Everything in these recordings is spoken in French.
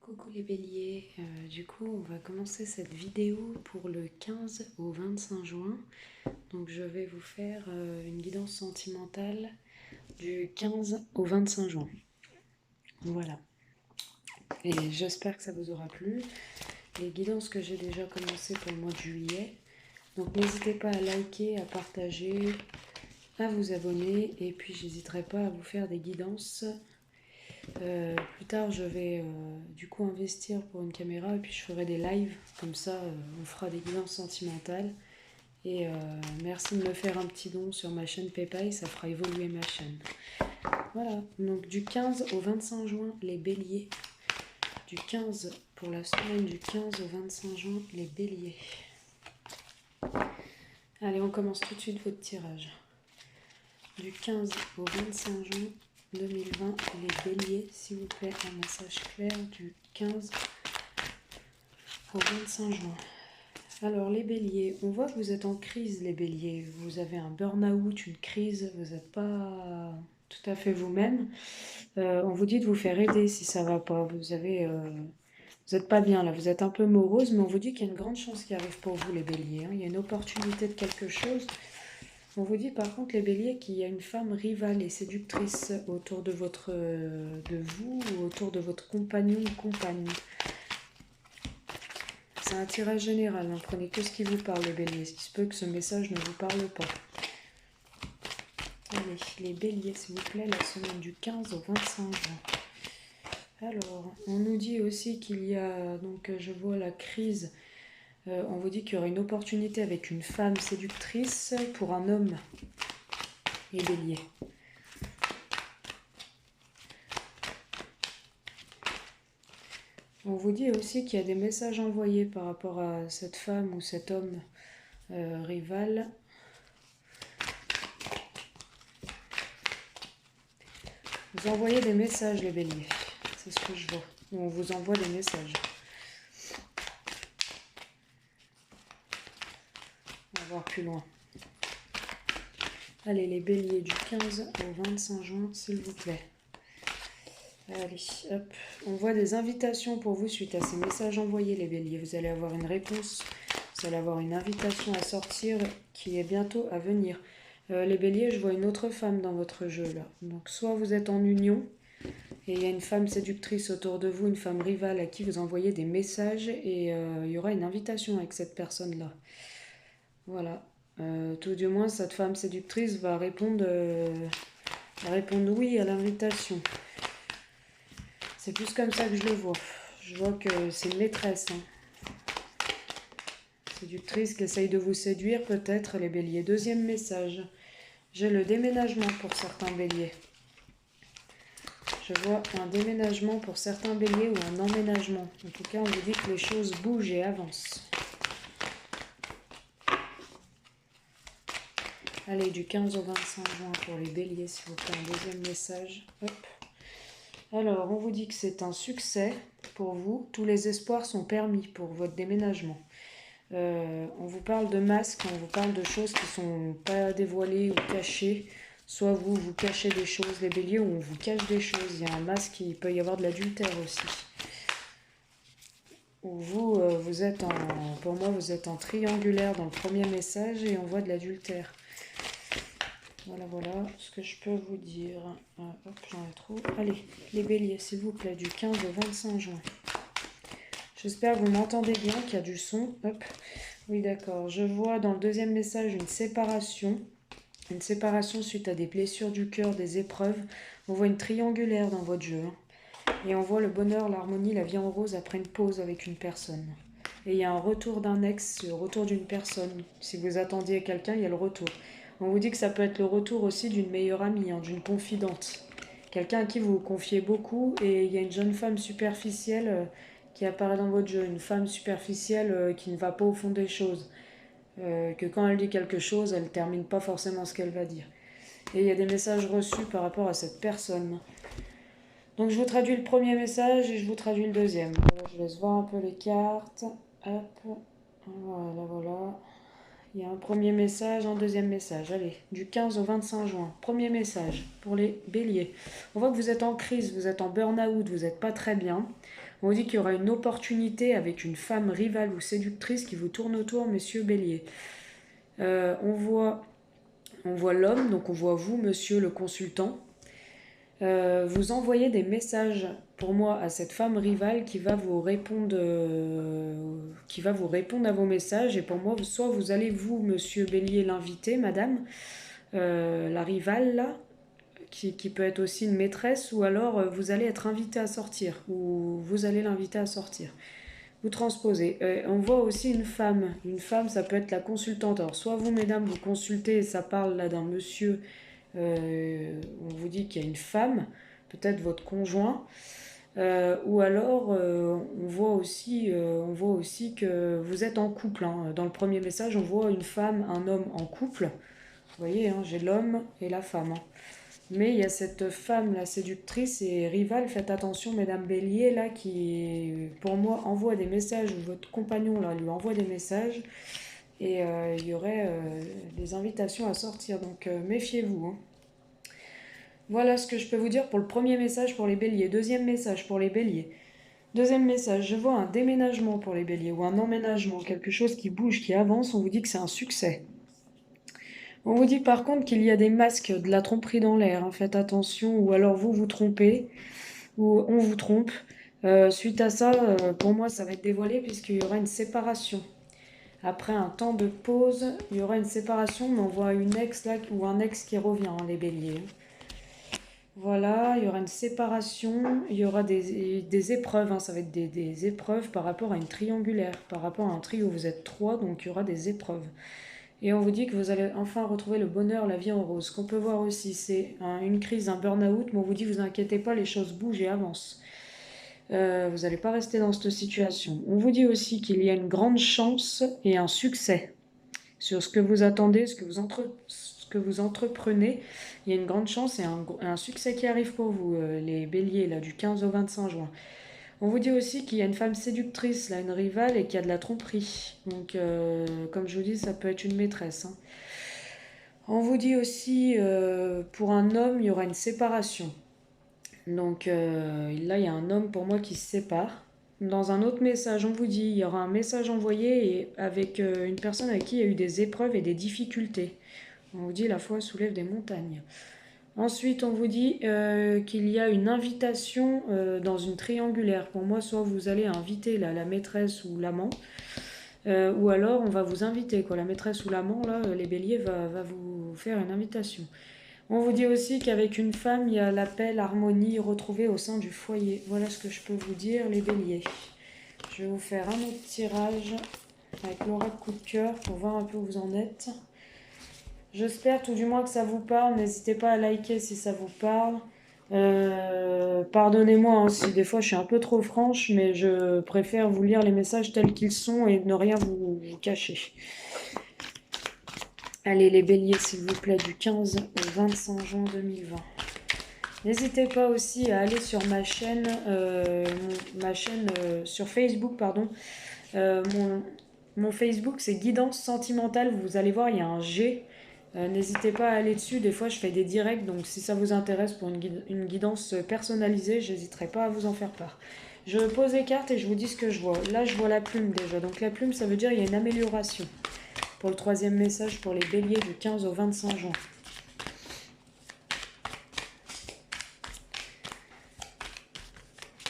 Coucou les béliers, du coup on va commencer cette vidéo pour le 15 au 25 juin. Donc je vais vous faire une guidance sentimentale du 15 au 25 juin. Voilà. Et j'espère que ça vous aura plu. Les guidances que j'ai déjà commencées pour le mois de juillet. Donc n'hésitez pas à liker, à partager, à vous abonner. Et puis j'hésiterai pas à vous faire des guidances. Plus tard, je vais du coup investir pour une caméra et puis je ferai des lives. Comme ça, on fera des guidances sentimentales. Et merci de me faire un petit don sur ma chaîne PayPal, ça fera évoluer ma chaîne. Voilà, donc du 15 au 25 juin, les béliers. Du 15 pour la semaine du 15 au 25 juin, les béliers. Allez, on commence tout de suite votre tirage. Du 15 au 25 juin 2020, les béliers, s'il vous plaît, un message clair du 15 au 25 juin. Alors les béliers, on voit que vous êtes en crise les béliers, vous avez un burn-out, une crise, vous n'êtes pas tout à fait vous-même. On vous dit de vous faire aider si ça va pas, vous n'êtes pas bien là, vous êtes un peu morose, mais on vous dit qu'il y a une grande chance qui arrive pour vous les béliers, hein. Il y a une opportunité de quelque chose. On vous dit par contre les béliers qu'il y a une femme rivale et séductrice autour de vous ou autour de votre compagnon ou compagne. C'est un tirage général, hein. Prenez que ce qui vous parle les béliers. Il se peut que ce message ne vous parle pas. Allez, les béliers s'il vous plaît, la semaine du 15 au 25 juin. Alors, on nous dit aussi qu'il y a, donc je vois la crise, on vous dit qu'il y aura une opportunité avec une femme séductrice pour un homme. Les béliers. On vous dit aussi qu'il y a des messages envoyés par rapport à cette femme ou cet homme rival. Vous envoyez des messages les béliers, c'est ce que je vois. On vous envoie des messages. On va voir plus loin. Allez les béliers du 15 au 25 juin s'il vous plaît. Allez, hop. On voit des invitations pour vous suite à ces messages envoyés, les béliers. Vous allez avoir une réponse, vous allez avoir une invitation à sortir qui est bientôt à venir. Les béliers, je vois une autre femme dans votre jeu, là. Donc, soit vous êtes en union, et il y a une femme séductrice autour de vous, une femme rivale à qui vous envoyez des messages, et il y aura une invitation avec cette personne-là. Voilà. Tout du moins, cette femme séductrice va répondre oui à l'invitation. C'est plus comme ça que je le vois. Je vois que c'est une maîtresse. Séductrice qui essaye de vous séduire peut-être les béliers. Deuxième message. J'ai le déménagement pour certains béliers. Je vois un déménagement pour certains béliers ou un emménagement. En tout cas, on vous dit que les choses bougent et avancent. Allez, du 15 au 25 juin pour les béliers, s'il vous plaît, un deuxième message. Hop. Alors, on vous dit que c'est un succès pour vous. Tous les espoirs sont permis pour votre déménagement. On vous parle de masques, on vous parle de choses qui ne sont pas dévoilées ou cachées. Soit vous cachez des choses, les béliers, ou on vous cache des choses. Il y a un masque, il peut y avoir de l'adultère aussi. Ou vous êtes pour moi, vous êtes en triangulaire dans le premier message et on voit de l'adultère. Voilà ce que je peux vous dire. Hop, j'en ai trop. Allez, les béliers, s'il vous plaît, du 15 au 25 juin. J'espère que vous m'entendez bien, qu'il y a du son. Hop. Oui, d'accord. Je vois dans le deuxième message une séparation. Une séparation suite à des blessures du cœur, des épreuves. On voit une triangulaire dans votre jeu. Et on voit le bonheur, l'harmonie, la vie en rose après une pause avec une personne. Et il y a un retour d'un ex, le retour d'une personne. Si vous attendiez quelqu'un, il y a le retour. On vous dit que ça peut être le retour aussi d'une meilleure amie, d'une confidente. Quelqu'un à qui vous vous confiez beaucoup et il y a une jeune femme superficielle qui apparaît dans votre jeu. Une femme superficielle qui ne va pas au fond des choses. Que quand elle dit quelque chose, elle ne termine pas forcément ce qu'elle va dire. Et il y a des messages reçus par rapport à cette personne. Donc je vous traduis le premier message et je vous traduis le deuxième. Voilà, je laisse voir un peu les cartes. Hop. Voilà. Il y a un premier message, un deuxième message. Allez, du 15 au 25 juin. Premier message pour les béliers. On voit que vous êtes en crise, vous êtes en burn-out, vous n'êtes pas très bien. On vous dit qu'il y aura une opportunité avec une femme rivale ou séductrice qui vous tourne autour, messieurs béliers. On voit l'homme, donc on voit vous, monsieur le consultant. Vous envoyez des messages pour moi à cette femme rivale qui va vous répondre à vos messages. Et pour moi, soit vous allez, vous, monsieur Bélier, l'inviter, madame, la rivale, là, qui peut être aussi une maîtresse, ou alors vous allez être invité à sortir, ou vous allez l'inviter à sortir. Vous transposez. On voit aussi une femme. Une femme, ça peut être la consultante. Alors, soit vous, mesdames, vous consultez, et ça parle là d'un monsieur, on vous dit qu'il y a une femme, peut-être votre conjoint, ou alors on voit aussi que vous êtes en couple. Hein. Dans le premier message, on voit une femme, un homme en couple. Vous voyez, hein, j'ai l'homme et la femme. Hein. Mais il y a cette femme, la séductrice et rivale, faites attention, mesdames Bélier, là, qui, pour moi, envoie des messages, ou votre compagnon, là, lui envoie des messages, et il y aurait des invitations à sortir, donc méfiez-vous. Hein. Voilà ce que je peux vous dire pour le premier message pour les béliers. Deuxième message pour les béliers. Deuxième message, je vois un déménagement pour les béliers, ou un emménagement, quelque chose qui bouge, qui avance, on vous dit que c'est un succès. On vous dit par contre qu'il y a des masques, de la tromperie dans l'air, hein, faites attention, ou alors vous vous trompez, ou on vous trompe. Suite à ça, pour moi, ça va être dévoilé puisqu'il y aura une séparation. Après un temps de pause, il y aura une séparation, mais on voit une ex là, ou un ex qui revient, hein, les béliers. Voilà, il y aura une séparation, il y aura des épreuves, hein, ça va être des épreuves par rapport à une triangulaire, par rapport à un trio, vous êtes trois, donc il y aura des épreuves. Et on vous dit que vous allez enfin retrouver le bonheur, la vie en rose. Ce qu'on peut voir aussi, c'est une crise, un burn-out, mais on vous dit, vous inquiétez pas, les choses bougent et avancent. Vous n'allez pas rester dans cette situation. On vous dit aussi qu'il y a une grande chance et un succès sur ce que vous attendez, ce que vous entreprenez. Il y a une grande chance et un succès qui arrive pour vous, les béliers, là, du 15 au 25 juin. On vous dit aussi qu'il y a une femme séductrice, là, une rivale, et qu'il y a de la tromperie. Donc, comme je vous dis, ça peut être une maîtresse. Hein. On vous dit aussi, pour un homme, il y aura une séparation. Donc, là, il y a un homme pour moi qui se sépare. Dans un autre message, on vous dit, il y aura un message envoyé avec une personne avec qui il y a eu des épreuves et des difficultés. On vous dit, la foi soulève des montagnes. Ensuite, on vous dit qu'il y a une invitation dans une triangulaire. Pour moi, soit vous allez inviter la maîtresse ou l'amant, ou alors on va vous inviter. Quoi. La maîtresse ou l'amant, là, les béliers, va vous faire une invitation. On vous dit aussi qu'avec une femme, il y a la paix, l'harmonie retrouvée au sein du foyer. Voilà ce que je peux vous dire, les béliers. Je vais vous faire un autre tirage avec l'oracle coup de cœur pour voir un peu où vous en êtes. J'espère tout du moins que ça vous parle. N'hésitez pas à liker si ça vous parle. Pardonnez-moi hein, si des fois je suis un peu trop franche, mais je préfère vous lire les messages tels qu'ils sont et ne rien vous cacher. Allez les béliers s'il vous plaît du 15 au 25 juin 2020. N'hésitez pas aussi à aller sur ma chaîne sur Facebook, pardon. Mon Facebook c'est Guidance Sentimentale, vous allez voir il y a un G. N'hésitez pas à aller dessus, des fois je fais des directs, donc si ça vous intéresse pour une guidance personnalisée, j'hésiterai pas à vous en faire part. Je pose les cartes et je vous dis ce que je vois. Là je vois la plume déjà, donc la plume ça veut dire qu'il y a une amélioration. Pour le troisième message pour les béliers du 15 au 25 juin.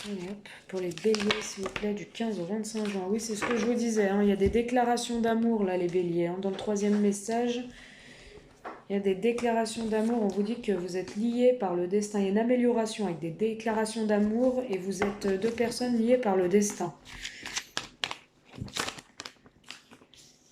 Allez, hop, pour les béliers s'il vous plaît du 15 au 25 juin. Oui c'est ce que je vous disais, hein. Il y a des déclarations d'amour là les béliers. Hein. Dans le troisième message... Il y a des déclarations d'amour, on vous dit que vous êtes liés par le destin. Il y a une amélioration avec des déclarations d'amour et vous êtes deux personnes liées par le destin.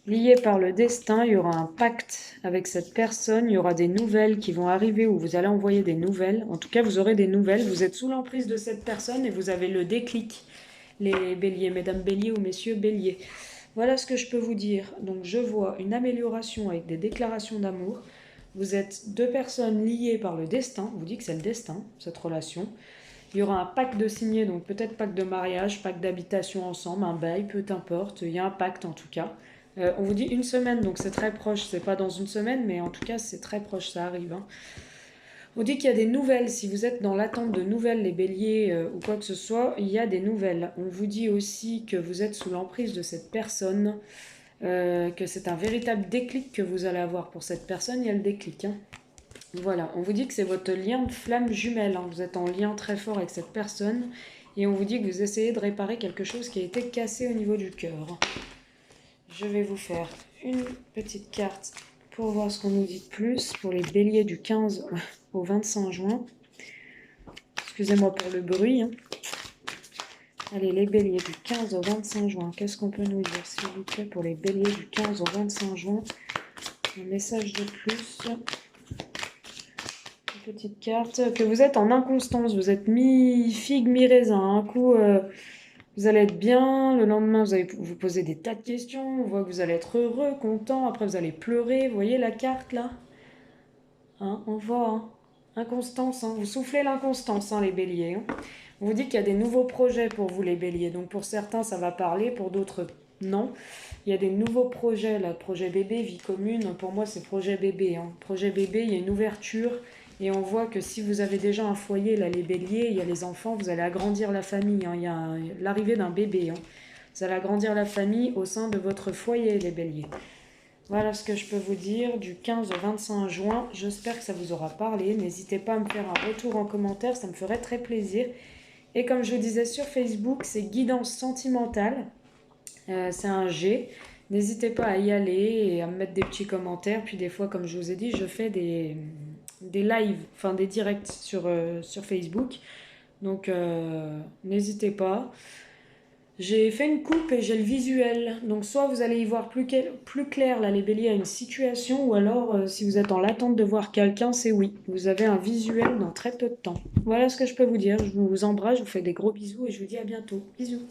Liées par le destin, il y aura un pacte avec cette personne, il y aura des nouvelles qui vont arriver ou vous allez envoyer des nouvelles. En tout cas, vous aurez des nouvelles, vous êtes sous l'emprise de cette personne et vous avez le déclic, les béliers, mesdames béliers ou messieurs béliers. Voilà ce que je peux vous dire. Donc je vois une amélioration avec des déclarations d'amour. Vous êtes deux personnes liées par le destin. On vous dit que c'est le destin, cette relation. Il y aura un pacte de signé, donc peut-être pacte de mariage, pacte d'habitation ensemble, un bail, peu importe. Il y a un pacte en tout cas. On vous dit une semaine, donc c'est très proche. C'est pas dans une semaine, mais en tout cas, c'est très proche, ça arrive. Hein. On dit qu'il y a des nouvelles. Si vous êtes dans l'attente de nouvelles, les béliers ou quoi que ce soit, il y a des nouvelles. On vous dit aussi que vous êtes sous l'emprise de cette personne, que c'est un véritable déclic que vous allez avoir pour cette personne. Il y a le déclic. Hein. Voilà, on vous dit que c'est votre lien de flamme jumelle. Hein. Vous êtes en lien très fort avec cette personne. Et on vous dit que vous essayez de réparer quelque chose qui a été cassé au niveau du cœur. Je vais vous faire une petite carte pour voir ce qu'on nous dit de plus pour les béliers du 15 au 25 juin. Excusez-moi pour le bruit. Hein. Allez, les béliers du 15 au 25 juin. Qu'est-ce qu'on peut nous dire, s'il vous plaît, pour les béliers du 15 au 25 juin? Un message de plus. Une petite carte. Que vous êtes en inconstance. Vous êtes mi-figue, mi-raisin. Un coup, vous allez être bien. Le lendemain, vous allez vous poser des tas de questions. On voit que vous allez être heureux, content. Après, vous allez pleurer. Vous voyez la carte, là? Hein, on voit, hein. Inconstance, hein. Vous soufflez l'inconstance, hein, les béliers. Hein. On vous dit qu'il y a des nouveaux projets pour vous, les béliers. Donc pour certains, ça va parler, pour d'autres, non. Il y a des nouveaux projets, là. Projet bébé, vie commune. Pour moi, c'est projet bébé. Hein. Projet bébé, il y a une ouverture. Et on voit que si vous avez déjà un foyer, là, les béliers, il y a les enfants, vous allez agrandir la famille. Hein. Il y a l'arrivée d'un bébé. Hein. Vous allez agrandir la famille au sein de votre foyer, les béliers. Voilà ce que je peux vous dire du 15 au 25 juin. J'espère que ça vous aura parlé. N'hésitez pas à me faire un retour en commentaire, ça me ferait très plaisir. Et comme je vous disais sur Facebook, c'est guidance sentimentale. C'est un G. N'hésitez pas à y aller et à me mettre des petits commentaires. Puis des fois, comme je vous ai dit, je fais des lives, enfin des directs sur Facebook. Donc n'hésitez pas. J'ai fait une coupe et j'ai le visuel. Donc soit vous allez y voir plus clair, là, les béliers, à une situation, ou alors si vous êtes en l'attente de voir quelqu'un, c'est oui. Vous avez un visuel dans très peu de temps. Voilà ce que je peux vous dire. Je vous embrasse, je vous fais des gros bisous et je vous dis à bientôt. Bisous.